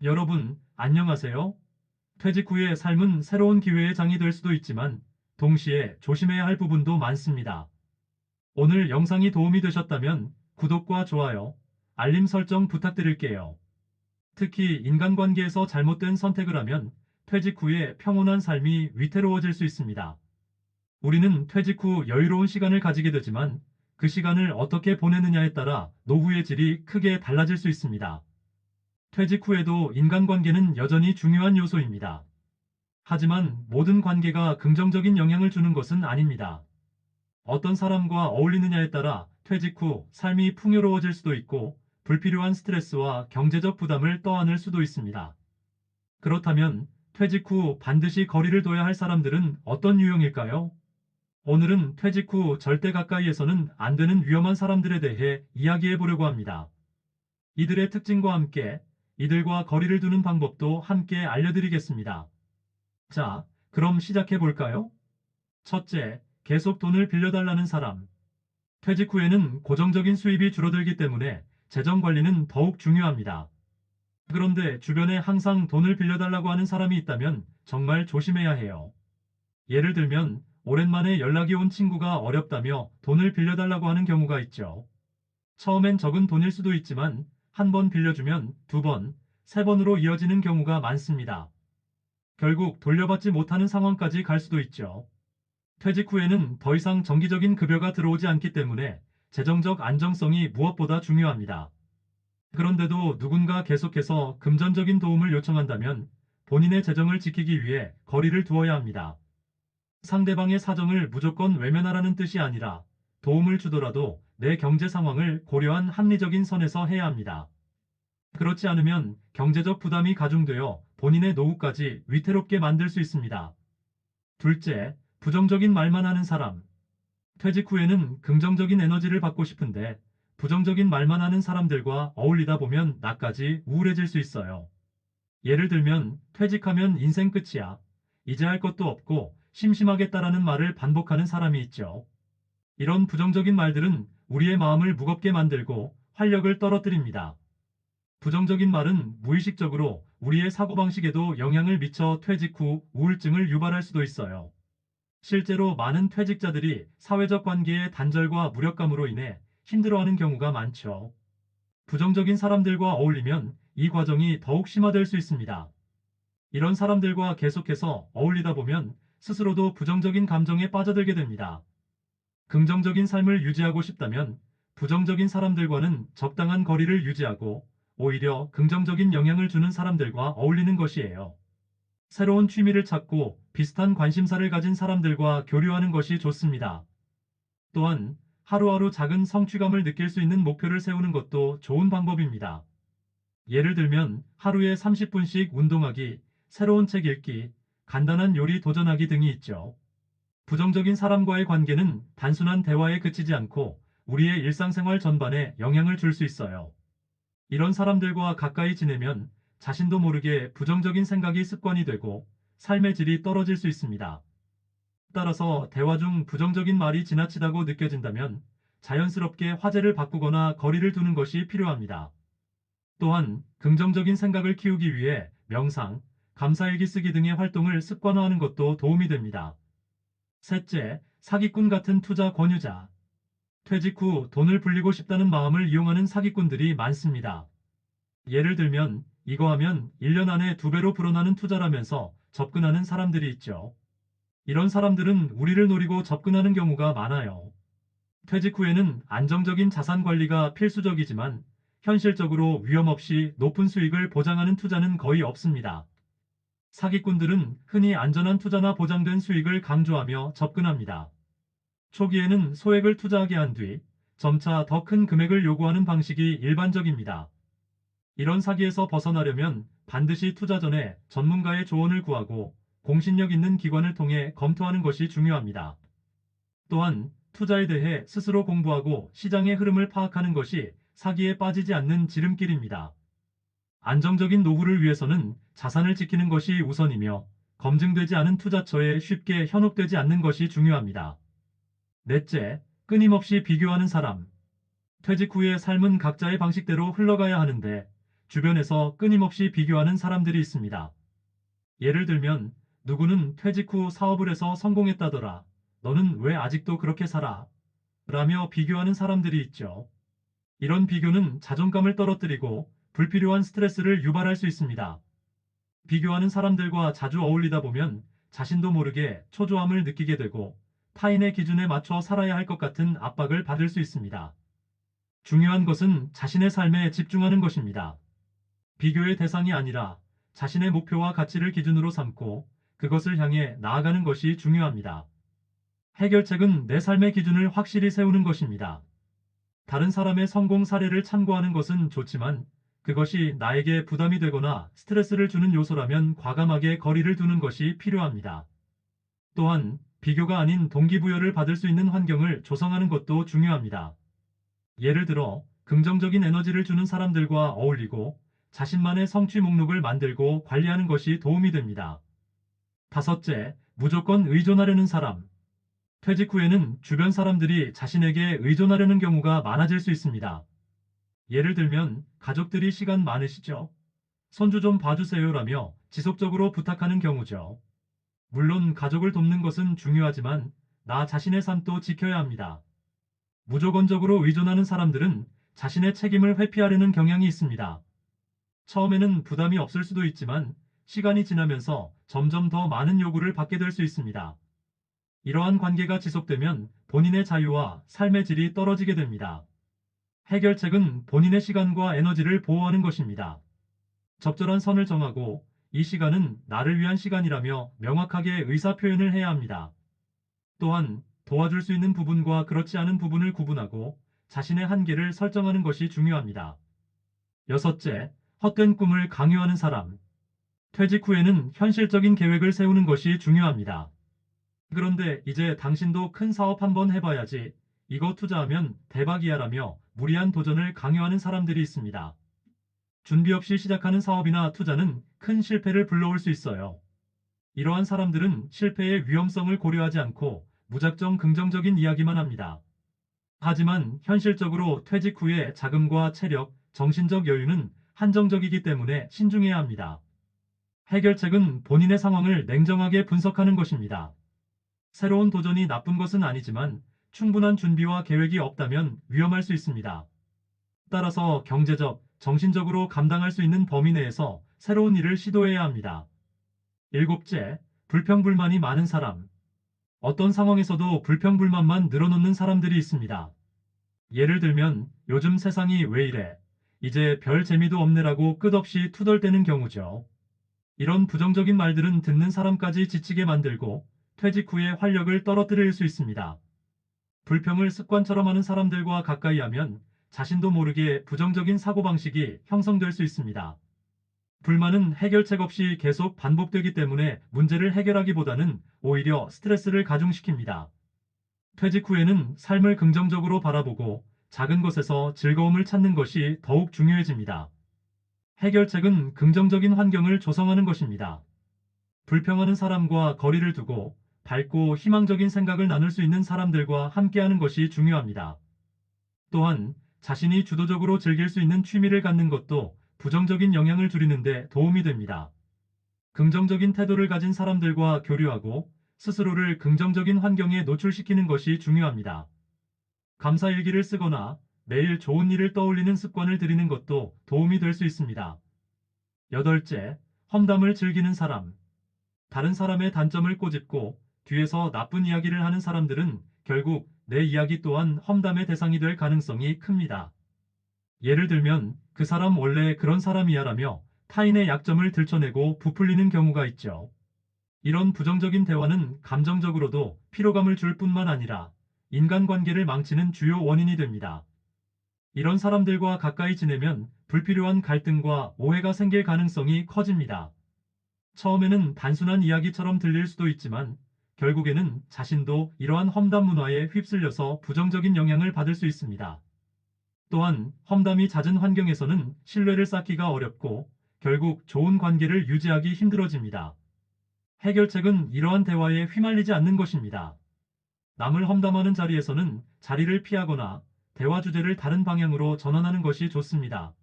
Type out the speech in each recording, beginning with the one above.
여러분, 안녕하세요. 퇴직 후의 삶은 새로운 기회의 장이 될 수도 있지만, 동시에 조심해야 할 부분도 많습니다. 오늘 영상이 도움이 되셨다면, 구독과 좋아요, 알림 설정 부탁드릴게요. 특히 인간관계에서 잘못된 선택을 하면, 퇴직 후에 평온한 삶이 위태로워질 수 있습니다. 우리는 퇴직 후 여유로운 시간을 가지게 되지만, 그 시간을 어떻게 보내느냐에 따라 노후의 질이 크게 달라질 수 있습니다. 퇴직 후에도 인간관계는 여전히 중요한 요소입니다. 하지만 모든 관계가 긍정적인 영향을 주는 것은 아닙니다. 어떤 사람과 어울리느냐에 따라 퇴직 후 삶이 풍요로워질 수도 있고, 불필요한 스트레스와 경제적 부담을 떠안을 수도 있습니다. 그렇다면 퇴직 후 반드시 거리를 둬야 할 사람들은 어떤 유형일까요? 오늘은 퇴직 후 절대 가까이에서는 안 되는 위험한 사람들에 대해 이야기해 보려고 합니다. 이들의 특징과 함께 이들과 거리를 두는 방법도 함께 알려드리겠습니다. 자, 그럼 시작해 볼까요? 첫째, 계속 돈을 빌려달라는 사람. 퇴직 후에는 고정적인 수입이 줄어들기 때문에 재정 관리는 더욱 중요합니다. 그런데 주변에 항상 돈을 빌려달라고 하는 사람이 있다면 정말 조심해야 해요. 예를 들면, 오랜만에 연락이 온 친구가 어렵다며 돈을 빌려달라고 하는 경우가 있죠. 처음엔 적은 돈일 수도 있지만, 한 번 빌려주면 두 번, 세 번으로 이어지는 경우가 많습니다. 결국 돌려받지 못하는 상황까지 갈 수도 있죠. 퇴직 후에는 더 이상 정기적인 급여가 들어오지 않기 때문에 재정적 안정성이 무엇보다 중요합니다. 그런데도 누군가 계속해서 금전적인 도움을 요청한다면 본인의 재정을 지키기 위해 거리를 두어야 합니다. 상대방의 사정을 무조건 외면하라는 뜻이 아니라, 도움을 주더라도 내 경제 상황을 고려한 합리적인 선에서 해야 합니다. 그렇지 않으면 경제적 부담이 가중되어 본인의 노후까지 위태롭게 만들 수 있습니다. 둘째, 부정적인 말만 하는 사람. 퇴직 후에는 긍정적인 에너지를 받고 싶은데 부정적인 말만 하는 사람들과 어울리다 보면 나까지 우울해질 수 있어요. 예를 들면, 퇴직하면 인생 끝이야, 이제 할 것도 없고 심심하겠다라는 말을 반복하는 사람이 있죠. 이런 부정적인 말들은 우리의 마음을 무겁게 만들고 활력을 떨어뜨립니다. 부정적인 말은 무의식적으로 우리의 사고방식에도 영향을 미쳐 퇴직 후 우울증을 유발할 수도 있어요. 실제로 많은 퇴직자들이 사회적 관계의 단절과 무력감으로 인해 힘들어하는 경우가 많죠. 부정적인 사람들과 어울리면 이 과정이 더욱 심화될 수 있습니다. 이런 사람들과 계속해서 어울리다 보면 스스로도 부정적인 감정에 빠져들게 됩니다. 긍정적인 삶을 유지하고 싶다면 부정적인 사람들과는 적당한 거리를 유지하고, 오히려 긍정적인 영향을 주는 사람들과 어울리는 것이에요. 새로운 취미를 찾고 비슷한 관심사를 가진 사람들과 교류하는 것이 좋습니다. 또한 하루하루 작은 성취감을 느낄 수 있는 목표를 세우는 것도 좋은 방법입니다. 예를 들면 하루에 30분씩 운동하기, 새로운 책 읽기, 간단한 요리 도전하기 등이 있죠. 부정적인 사람과의 관계는 단순한 대화에 그치지 않고 우리의 일상생활 전반에 영향을 줄 수 있어요. 이런 사람들과 가까이 지내면 자신도 모르게 부정적인 생각이 습관이 되고 삶의 질이 떨어질 수 있습니다. 따라서 대화 중 부정적인 말이 지나치다고 느껴진다면 자연스럽게 화제를 바꾸거나 거리를 두는 것이 필요합니다. 또한 긍정적인 생각을 키우기 위해 명상, 감사일기 쓰기 등의 활동을 습관화하는 것도 도움이 됩니다. 셋째, 사기꾼 같은 투자 권유자. 퇴직 후 돈을 불리고 싶다는 마음을 이용하는 사기꾼들이 많습니다. 예를 들면, 이거 하면 1년 안에 2배로 불어나는 투자라면서 접근하는 사람들이 있죠. 이런 사람들은 우리를 노리고 접근하는 경우가 많아요. 퇴직 후에는 안정적인 자산 관리가 필수적이지만 현실적으로 위험 없이 높은 수익을 보장하는 투자는 거의 없습니다. 사기꾼들은 흔히 안전한 투자나 보장된 수익을 강조하며 접근합니다. 초기에는 소액을 투자하게 한 뒤 점차 더 큰 금액을 요구하는 방식이 일반적입니다. 이런 사기에서 벗어나려면 반드시 투자 전에 전문가의 조언을 구하고 공신력 있는 기관을 통해 검토하는 것이 중요합니다. 또한 투자에 대해 스스로 공부하고 시장의 흐름을 파악하는 것이 사기에 빠지지 않는 지름길입니다. 안정적인 노후를 위해서는 자산을 지키는 것이 우선이며, 검증되지 않은 투자처에 쉽게 현혹되지 않는 것이 중요합니다. 넷째, 끊임없이 비교하는 사람. 퇴직 후의 삶은 각자의 방식대로 흘러가야 하는데 주변에서 끊임없이 비교하는 사람들이 있습니다. 예를 들면 누구는 퇴직 후 사업을 해서 성공했다더라. 너는 왜 아직도 그렇게 살아? 라며 비교하는 사람들이 있죠. 이런 비교는 자존감을 떨어뜨리고 불필요한 스트레스를 유발할 수 있습니다. 비교하는 사람들과 자주 어울리다 보면 자신도 모르게 초조함을 느끼게 되고 타인의 기준에 맞춰 살아야 할 것 같은 압박을 받을 수 있습니다. 중요한 것은 자신의 삶에 집중하는 것입니다. 비교의 대상이 아니라 자신의 목표와 가치를 기준으로 삼고 그것을 향해 나아가는 것이 중요합니다. 해결책은 내 삶의 기준을 확실히 세우는 것입니다. 다른 사람의 성공 사례를 참고하는 것은 좋지만 그것이 나에게 부담이 되거나 스트레스를 주는 요소라면 과감하게 거리를 두는 것이 필요합니다. 또한 비교가 아닌 동기부여를 받을 수 있는 환경을 조성하는 것도 중요합니다. 예를 들어 긍정적인 에너지를 주는 사람들과 어울리고 자신만의 성취 목록을 만들고 관리하는 것이 도움이 됩니다. 다섯째, 무조건 의존하려는 사람. 퇴직 후에는 주변 사람들이 자신에게 의존하려는 경우가 많아질 수 있습니다. 예를 들면 가족들이 시간 많으시죠? 손주 좀 봐주세요라며 지속적으로 부탁하는 경우죠. 물론 가족을 돕는 것은 중요하지만 나 자신의 삶도 지켜야 합니다. 무조건적으로 의존하는 사람들은 자신의 책임을 회피하려는 경향이 있습니다. 처음에는 부담이 없을 수도 있지만 시간이 지나면서 점점 더 많은 요구를 받게 될 수 있습니다. 이러한 관계가 지속되면 본인의 자유와 삶의 질이 떨어지게 됩니다. 해결책은 본인의 시간과 에너지를 보호하는 것입니다. 적절한 선을 정하고 이 시간은 나를 위한 시간이라며 명확하게 의사 표현을 해야 합니다. 또한 도와줄 수 있는 부분과 그렇지 않은 부분을 구분하고 자신의 한계를 설정하는 것이 중요합니다. 여섯째, 헛된 꿈을 강요하는 사람. 퇴직 후에는 현실적인 계획을 세우는 것이 중요합니다. 그런데 이제 당신도 큰 사업 한번 해봐야지. 이거 투자하면 대박이야라며 무리한 도전을 강요하는 사람들이 있습니다. 준비 없이 시작하는 사업이나 투자는 큰 실패를 불러올 수 있어요. 이러한 사람들은 실패의 위험성을 고려하지 않고 무작정 긍정적인 이야기만 합니다. 하지만 현실적으로 퇴직 후에 자금과 체력, 정신적 여유는 한정적이기 때문에 신중해야 합니다. 해결책은 본인의 상황을 냉정하게 분석하는 것입니다. 새로운 도전이 나쁜 것은 아니지만 충분한 준비와 계획이 없다면 위험할 수 있습니다. 따라서 경제적, 정신적으로 감당할 수 있는 범위 내에서 새로운 일을 시도해야 합니다. 일곱째, 불평불만이 많은 사람. 어떤 상황에서도 불평불만만 늘어놓는 사람들이 있습니다. 예를 들면 요즘 세상이 왜 이래? 이제 별 재미도 없네라고 끝없이 투덜대는 경우죠. 이런 부정적인 말들은 듣는 사람까지 지치게 만들고 퇴직 후에 활력을 떨어뜨릴 수 있습니다. 불평을 습관처럼 하는 사람들과 가까이 하면 자신도 모르게 부정적인 사고방식이 형성될 수 있습니다. 불만은 해결책 없이 계속 반복되기 때문에 문제를 해결하기보다는 오히려 스트레스를 가중시킵니다. 퇴직 후에는 삶을 긍정적으로 바라보고 작은 것에서 즐거움을 찾는 것이 더욱 중요해집니다. 해결책은 긍정적인 환경을 조성하는 것입니다. 불평하는 사람과 거리를 두고 밝고 희망적인 생각을 나눌 수 있는 사람들과 함께하는 것이 중요합니다. 또한 자신이 주도적으로 즐길 수 있는 취미를 갖는 것도 부정적인 영향을 줄이는 데 도움이 됩니다. 긍정적인 태도를 가진 사람들과 교류하고 스스로를 긍정적인 환경에 노출시키는 것이 중요합니다. 감사일기를 쓰거나 매일 좋은 일을 떠올리는 습관을 들이는 것도 도움이 될 수 있습니다. 여덟째, 험담을 즐기는 사람. 다른 사람의 단점을 꼬집고 뒤에서 나쁜 이야기를 하는 사람들은 결국 내 이야기 또한 험담의 대상이 될 가능성이 큽니다. 예를 들면 그 사람 원래 그런 사람이야라며 타인의 약점을 들춰내고 부풀리는 경우가 있죠. 이런 부정적인 대화는 감정적으로도 피로감을 줄 뿐만 아니라 인간관계를 망치는 주요 원인이 됩니다. 이런 사람들과 가까이 지내면 불필요한 갈등과 오해가 생길 가능성이 커집니다. 처음에는 단순한 이야기처럼 들릴 수도 있지만 결국에는 자신도 이러한 험담 문화에 휩쓸려서 부정적인 영향을 받을 수 있습니다. 또한 험담이 잦은 환경에서는 신뢰를 쌓기가 어렵고 결국 좋은 관계를 유지하기 힘들어집니다. 해결책은 이러한 대화에 휘말리지 않는 것입니다. 남을 험담하는 자리에서는 자리를 피하거나 대화 주제를 다른 방향으로 전환하는 것이 좋습니다.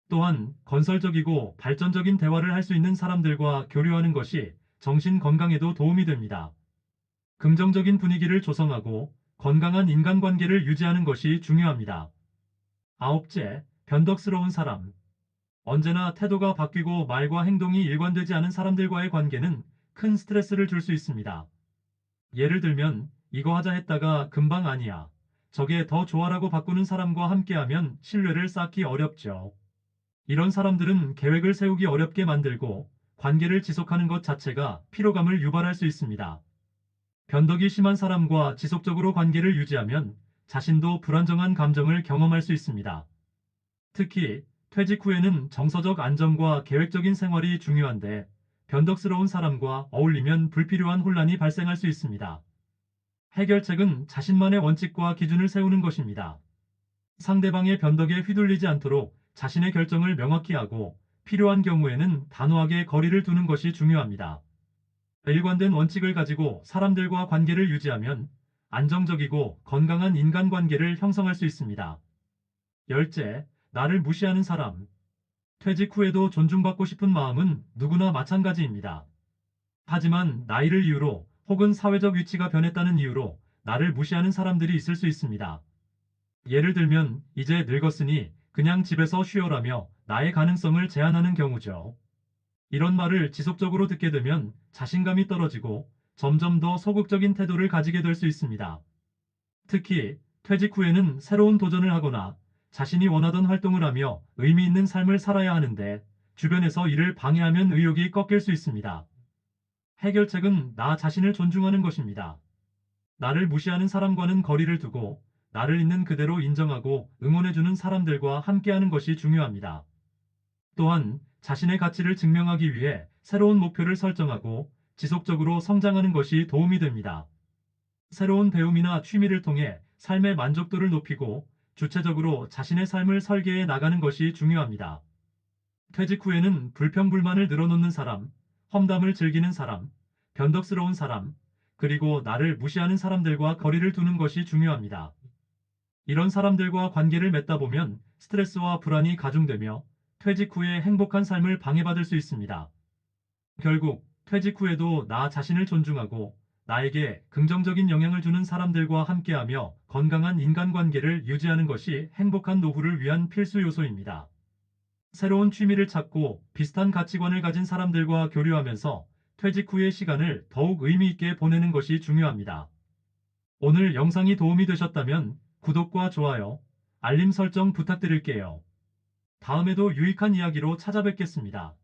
또한 건설적이고 발전적인 대화를 할 수 있는 사람들과 교류하는 것이 정신 건강에도 도움이 됩니다. 긍정적인 분위기를 조성하고 건강한 인간관계를 유지하는 것이 중요합니다. 아홉째, 변덕스러운 사람. 언제나 태도가 바뀌고 말과 행동이 일관되지 않은 사람들과의 관계는 큰 스트레스를 줄 수 있습니다. 예를 들면, 이거 하자 했다가 금방 아니야, 저게 더 좋아라고 바꾸는 사람과 함께하면 신뢰를 쌓기 어렵죠. 이런 사람들은 계획을 세우기 어렵게 만들고 관계를 지속하는 것 자체가 피로감을 유발할 수 있습니다. 변덕이 심한 사람과 지속적으로 관계를 유지하면 자신도 불안정한 감정을 경험할 수 있습니다. 특히 퇴직 후에는 정서적 안정과 계획적인 생활이 중요한데 변덕스러운 사람과 어울리면 불필요한 혼란이 발생할 수 있습니다. 해결책은 자신만의 원칙과 기준을 세우는 것입니다. 상대방의 변덕에 휘둘리지 않도록 자신의 결정을 명확히 하고 필요한 경우에는 단호하게 거리를 두는 것이 중요합니다. 일관된 원칙을 가지고 사람들과 관계를 유지하면 안정적이고 건강한 인간관계를 형성할 수 있습니다. 열째, 나를 무시하는 사람. 퇴직 후에도 존중받고 싶은 마음은 누구나 마찬가지입니다. 하지만 나이를 이유로 혹은 사회적 위치가 변했다는 이유로 나를 무시하는 사람들이 있을 수 있습니다. 예를 들면 이제 늙었으니 그냥 집에서 쉬어라며 나의 가능성을 제한하는 경우죠. 이런 말을 지속적으로 듣게 되면 자신감이 떨어지고 점점 더 소극적인 태도를 가지게 될 수 있습니다. 특히 퇴직 후에는 새로운 도전을 하거나 자신이 원하던 활동을 하며 의미 있는 삶을 살아야 하는데 주변에서 이를 방해하면 의욕이 꺾일 수 있습니다. 해결책은 나 자신을 존중하는 것입니다. 나를 무시하는 사람과는 거리를 두고 나를 있는 그대로 인정하고 응원해주는 사람들과 함께하는 것이 중요합니다. 또한 자신의 가치를 증명하기 위해 새로운 목표를 설정하고 지속적으로 성장하는 것이 도움이 됩니다. 새로운 배움이나 취미를 통해 삶의 만족도를 높이고 주체적으로 자신의 삶을 설계해 나가는 것이 중요합니다. 퇴직 후에는 불평불만을 늘어놓는 사람, 험담을 즐기는 사람, 변덕스러운 사람, 그리고 나를 무시하는 사람들과 거리를 두는 것이 중요합니다. 이런 사람들과 관계를 맺다 보면 스트레스와 불안이 가중되며 퇴직 후에 행복한 삶을 방해받을 수 있습니다. 결국 퇴직 후에도 나 자신을 존중하고 나에게 긍정적인 영향을 주는 사람들과 함께하며 건강한 인간관계를 유지하는 것이 행복한 노후를 위한 필수 요소입니다. 새로운 취미를 찾고 비슷한 가치관을 가진 사람들과 교류하면서 퇴직 후의 시간을 더욱 의미 있게 보내는 것이 중요합니다. 오늘 영상이 도움이 되셨다면 구독과 좋아요, 알림 설정 부탁드릴게요. 다음에도 유익한 이야기로 찾아뵙겠습니다.